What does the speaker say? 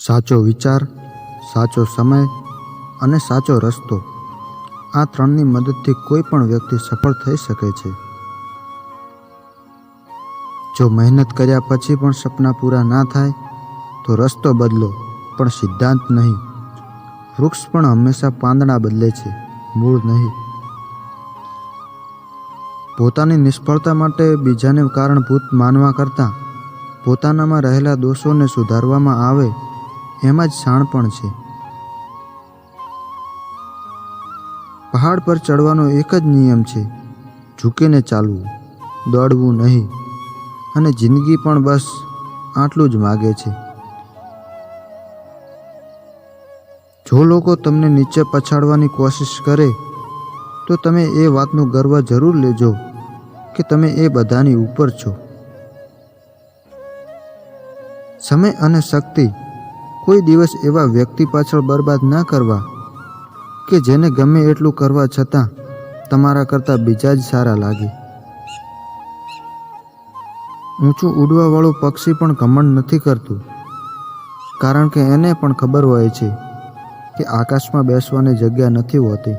સાચો વિચાર, સાચો સમય અને સાચો રસ્તો, આ ત્રણની મદદથી કોઈ પણ વ્યક્તિ સફળ થઈ શકે છે. જો મહેનત કર્યા પછી પણ સપના પૂરા ના થાય તો રસ્તો બદલો, પણ સિદ્ધાંત નહીં. વૃક્ષ પણ હંમેશા પાંદડા બદલે છે, મૂળ નહીં. પોતાની નિષ્ફળતા માટે બીજાને કારણભૂત માનવા કરતાં પોતાનામાં રહેલા દોષોને સુધારવામાં આવે એમાં જ શાણપણ છે. પહાડ પર ચડવાનો એક જ નિયમ છે, ઝૂકીને ચાલવું, દોડવું નહીં. અને જિંદગી પણ બસ આટલું જ માગે છે. જો લોકો તમને નીચે પછાડવાની કોશિશ કરે તો તમે એ વાતનું ગર્વ જરૂર લેજો કે તમે એ બધાની ઉપર છો. સમય અને શક્તિ કોઈ દિવસ એવા વ્યક્તિ પાછળ બરબાદ ના કરવા કે જેને ગમે એટલું કરવા છતાં તમારા કરતાં બીજા જ સારા લાગે. ઊંચું ઉડવાવાળું પક્ષી પણ ઘમંડ નથી કરતું, કારણ કે એને પણ ખબર હોય છે કે આકાશમાં બેસવાની જગ્યા નથી હોતી.